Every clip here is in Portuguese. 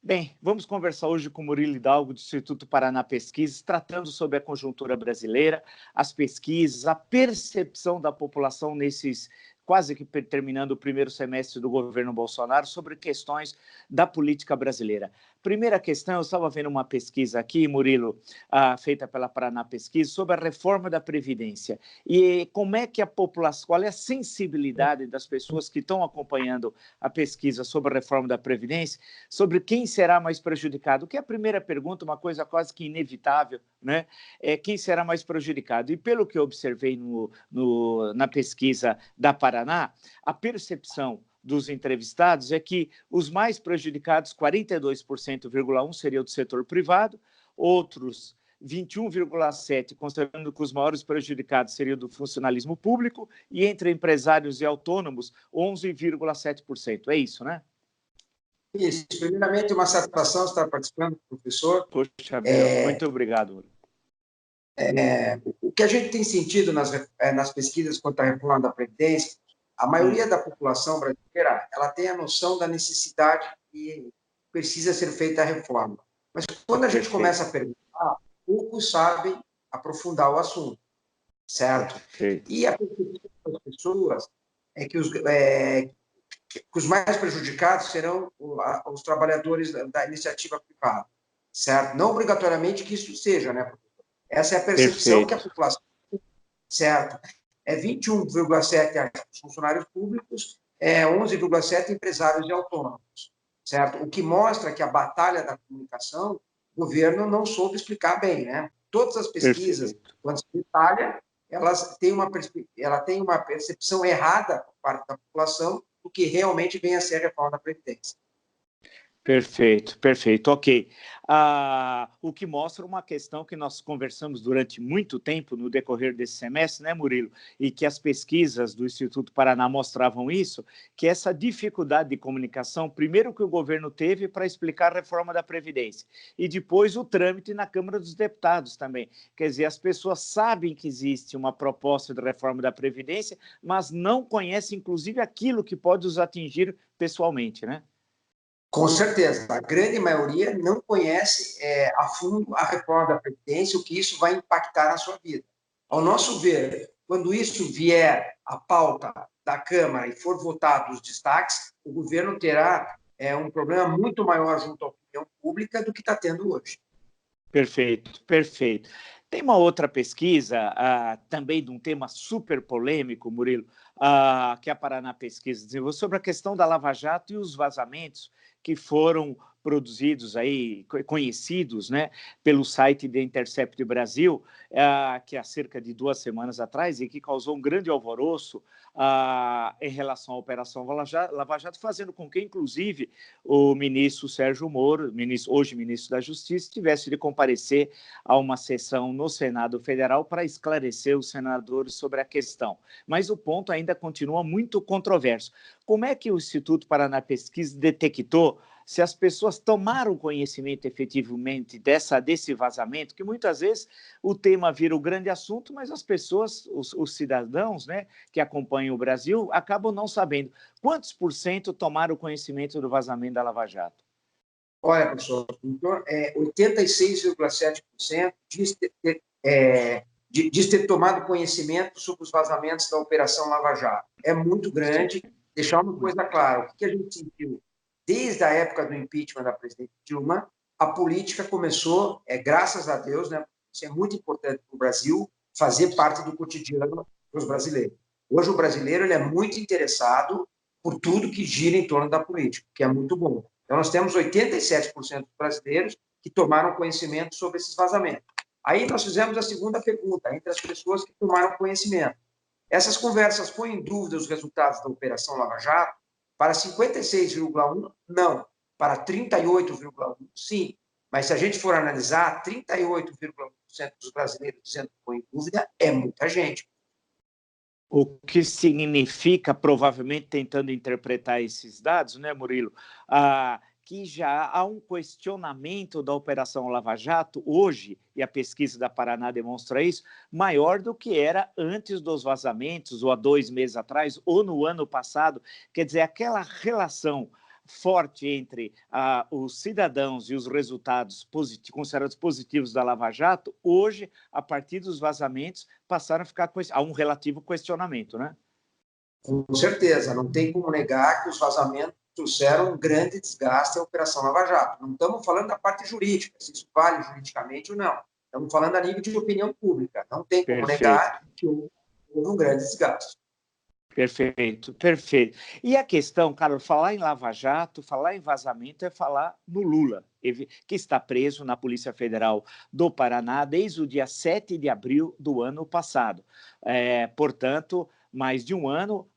Bem, vamos conversar hoje com Murilo Hidalgo, do Instituto Paraná Pesquisas, tratando sobre a conjuntura brasileira, as pesquisas, a percepção da população nesses quase que terminando o primeiro semestre do governo Bolsonaro sobre questões da política brasileira. Primeira questão, eu estava vendo uma pesquisa aqui, Murilo, feita pela Paraná Pesquisa, sobre a reforma da Previdência. E como é que a população, qual é a sensibilidade das pessoas que estão acompanhando a pesquisa sobre a reforma da Previdência, sobre quem será mais prejudicado? Que é a primeira pergunta, uma coisa quase que inevitável, né? Quem será mais prejudicado? E pelo que eu observei na pesquisa da Paraná, a percepção dos entrevistados é que os mais prejudicados, 42,1%, seriam do setor privado, outros 21,7%, considerando que os maiores prejudicados seriam do funcionalismo público, e entre empresários e autônomos, 11,7%. É isso, né? Isso. Primeiramente, uma satisfação estar participando, professor. Poxa vida, muito obrigado. O que a gente tem sentido nas pesquisas quanto à reforma da Previdência, a maioria da população brasileira ela tem a noção da necessidade que precisa ser feita a reforma. Mas quando a gente começa a perguntar, poucos sabem aprofundar o assunto, certo? E a percepção das pessoas é que os mais prejudicados serão os trabalhadores da iniciativa privada, certo? Não obrigatoriamente que isso seja, né, professor? Essa é a percepção que a população tem, certo? 21,7% funcionários públicos, 11,7% empresários e autônomos, certo? O que mostra que a batalha da comunicação, o governo não soube explicar bem, né? Todas as pesquisas, quando se detalha, ela tem uma percepção errada por parte da população do que realmente vem a ser a reforma da Previdência. Perfeito, perfeito, ok. O que mostra uma questão que nós conversamos durante muito tempo no decorrer desse semestre, né, Murilo? E que as pesquisas do Instituto Paraná mostravam isso, que essa dificuldade de comunicação, primeiro que o governo teve para explicar a reforma da Previdência, e depois o trâmite na Câmara dos Deputados também. Quer dizer, as pessoas sabem que existe uma proposta de reforma da Previdência, mas não conhecem, inclusive, aquilo que pode os atingir pessoalmente, né? Com certeza, a grande maioria não conhece a fundo a reforma da Previdência, o que isso vai impactar na sua vida. Ao nosso ver, quando isso vier à pauta da Câmara e for votado os destaques, o governo terá um problema muito maior junto à opinião pública do que está tendo hoje. Perfeito, perfeito. Tem uma outra pesquisa, também de um tema super polêmico, Murilo, que a Paraná Pesquisa desenvolveu sobre a questão da Lava Jato e os vazamentos que foram produzidos aí, conhecidos, né, pelo site The Intercept Brasil, que há cerca de 2 semanas atrás, e que causou um grande alvoroço em relação à Operação Lava Jato, fazendo com que, inclusive, o ministro Sérgio Moro, hoje ministro da Justiça, tivesse de comparecer a uma sessão no Senado Federal para esclarecer os senadores sobre a questão. Mas o ponto ainda continua muito controverso. Como é que o Instituto Paraná Pesquisa detectou se as pessoas tomaram conhecimento efetivamente desse vazamento, que muitas vezes o tema vira o grande assunto, mas as pessoas, os cidadãos, né, que acompanham o Brasil, acabam não sabendo. Quantos por cento tomaram conhecimento do vazamento da Lava Jato? Olha, professor, 86,7% diz ter tomado conhecimento sobre os vazamentos da Operação Lava Jato. É muito grande. Deixar uma coisa clara, o que a gente sentiu desde a época do impeachment da presidente Dilma, a política começou, graças a Deus, né, isso é muito importante para o Brasil, fazer parte do cotidiano dos brasileiros. Hoje o brasileiro ele é muito interessado por tudo que gira em torno da política, que é muito bom. Então nós temos 87% dos brasileiros que tomaram conhecimento sobre esses vazamentos. Aí nós fizemos a segunda pergunta, entre as pessoas que tomaram conhecimento. Essas conversas põem em dúvida os resultados da Operação Lava Jato? Para 56,1%, não. Para 38,1%, sim. Mas se a gente for analisar, 38,1% dos brasileiros dizendo que põe em dúvida é muita gente. O que significa, provavelmente, tentando interpretar esses dados, né, Murilo, que já há um questionamento da Operação Lava Jato hoje, e a pesquisa da Paraná demonstra isso, maior do que era antes dos vazamentos, ou há 2 meses atrás, ou no ano passado. Quer dizer, aquela relação forte entre os cidadãos e os resultados considerados positivos da Lava Jato, hoje, a partir dos vazamentos, passaram a ficar a um relativo questionamento, né? Com certeza, não tem como negar que os vazamentos trouxeram um grande desgaste à Operação Lava Jato. Não estamos falando da parte jurídica, se isso vale juridicamente ou não. Estamos falando a nível de opinião pública. Não tem como negar que houve um grande desgaste. Perfeito, perfeito. E a questão, Carlos, falar em Lava Jato, falar em vazamento é falar no Lula, que está preso na Polícia Federal do Paraná desde o dia 7 de abril do ano passado. Portanto, mais de um ano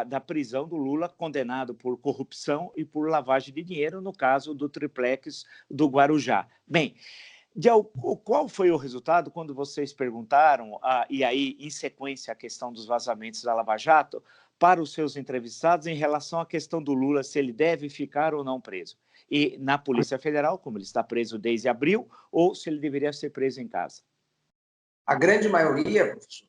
da prisão do Lula, condenado por corrupção e por lavagem de dinheiro, no caso do triplex do Guarujá. Bem, qual foi o resultado quando vocês perguntaram, e aí, em sequência, a questão dos vazamentos da Lava Jato, para os seus entrevistados em relação à questão do Lula, se ele deve ficar ou não preso? E na Polícia Federal, como ele está preso desde abril, ou se ele deveria ser preso em casa? A grande maioria, professor,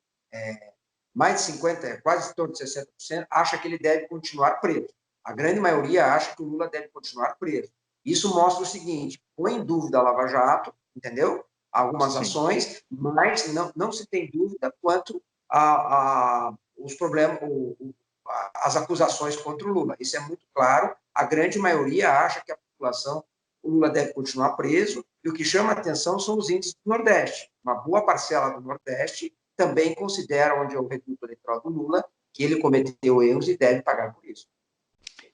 mais de 50%, quase em torno de 60%, acha que ele deve continuar preso. A grande maioria acha que o Lula deve continuar preso. Isso mostra o seguinte: põe em dúvida a Lava Jato, entendeu? Algumas ações, mas não se tem dúvida quanto os problemas, as acusações contra o Lula. Isso é muito claro. A grande maioria acha que a população, o Lula deve continuar preso, e o que chama a atenção são os índices do Nordeste. Uma boa parcela do Nordeste também considera, onde é o reduto eleitoral do Lula, que ele cometeu erros e deve pagar por isso.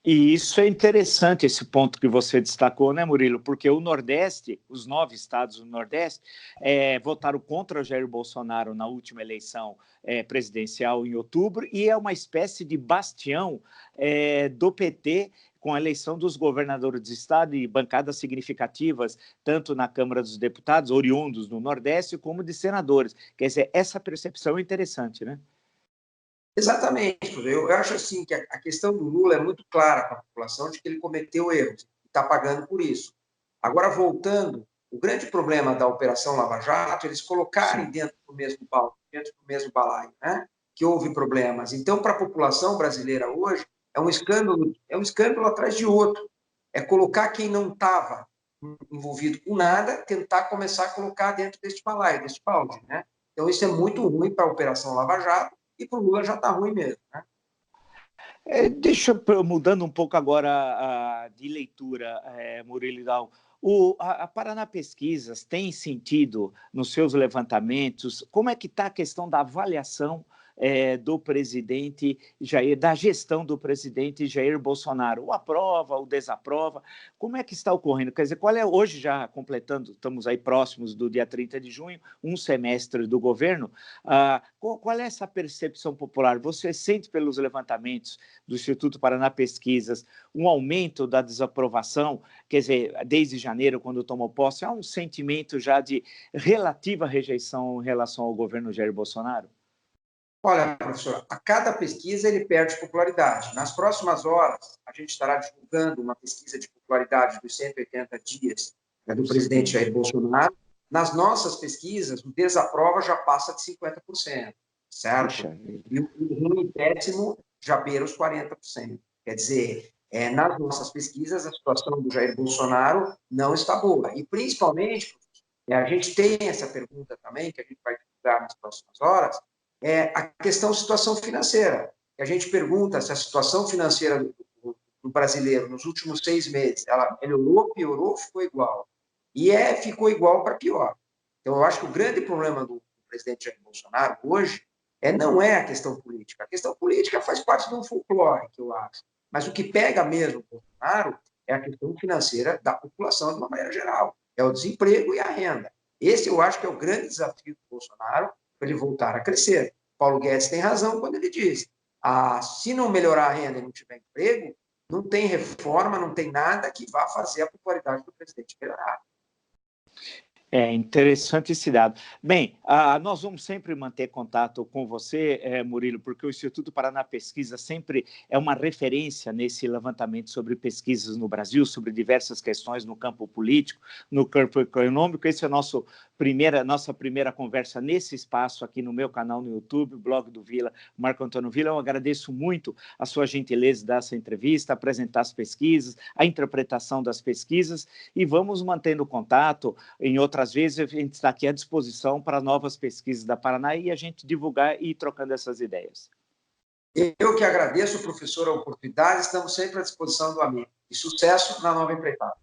E isso é interessante, esse ponto que você destacou, né, Murilo? Porque o Nordeste, os 9 estados do Nordeste, votaram contra o Jair Bolsonaro na última eleição presidencial em outubro, e é uma espécie de bastião do PT com a eleição dos governadores de estado e bancadas significativas, tanto na Câmara dos Deputados, oriundos do Nordeste, como de senadores. Quer dizer, essa percepção é interessante, né? Exatamente. Eu acho assim que a questão do Lula é muito clara para a população de que ele cometeu erros e está pagando por isso. Agora, voltando, o grande problema da Operação Lava Jato, eles colocarem dentro do mesmo balaio, né? Que houve problemas. Então, para a população brasileira hoje, é um escândalo atrás de outro. É colocar quem não estava envolvido com nada, tentar começar a colocar dentro deste balaio, deste balde, né? Então, isso é muito ruim para a Operação Lava Jato, e para o Lula já está ruim mesmo, né? Mudando um pouco agora de leitura, Murilo Hidalgo, a Paraná Pesquisas tem sentido nos seus levantamentos, como é que está a questão da avaliação do presidente Jair, da gestão do presidente Jair Bolsonaro? O aprova, o desaprova? Como é que está ocorrendo? Quer dizer, qual é, hoje já completando, estamos aí próximos do dia 30 de junho, um semestre do governo, qual é essa percepção popular? Você sente pelos levantamentos do Instituto Paraná Pesquisas um aumento da desaprovação? Quer dizer, desde janeiro, quando tomou posse, há um sentimento já de relativa rejeição em relação ao governo Jair Bolsonaro? Olha, professor, a cada pesquisa ele perde popularidade. Nas próximas horas, a gente estará divulgando uma pesquisa de popularidade dos 180 dias do presidente Jair Bolsonaro. Nas nossas pesquisas, o desaprova já passa de 50%, certo? E o ruim péssimo já beira os 40%. Quer dizer, nas nossas pesquisas, a situação do Jair Bolsonaro não está boa. E, principalmente, a gente tem essa pergunta também, que a gente vai divulgar nas próximas horas, a questão situação financeira. A gente pergunta se a situação financeira do brasileiro nos últimos 6 meses, ela melhorou, piorou, ficou igual. E ficou igual para pior. Então, eu acho que o grande problema do presidente Jair Bolsonaro hoje não é a questão política. A questão política faz parte de um folclore, que eu acho. Mas o que pega mesmo o Bolsonaro é a questão financeira da população de uma maneira geral. É o desemprego e a renda. Esse eu acho que é o grande desafio do Bolsonaro para ele voltar a crescer. Paulo Guedes tem razão quando ele diz: se não melhorar a renda e não tiver emprego, não tem reforma, não tem nada que vá fazer a popularidade do presidente melhorar. É interessante esse dado. Bem, nós vamos sempre manter contato com você, Murilo, porque o Instituto Paraná Pesquisa sempre é uma referência nesse levantamento sobre pesquisas no Brasil, sobre diversas questões no campo político, no campo econômico. Esse é nossa primeira conversa nesse espaço aqui no meu canal no YouTube, o Blog do Vila, Marco Antônio Vila. Eu agradeço muito a sua gentileza dessa entrevista, apresentar as pesquisas, a interpretação das pesquisas, e vamos mantendo contato. Em outras vezes, a gente está aqui à disposição para novas pesquisas da Paraná e a gente divulgar e ir trocando essas ideias. Eu que agradeço, professor, a oportunidade, estamos sempre à disposição do amigo. E sucesso na nova empreitada.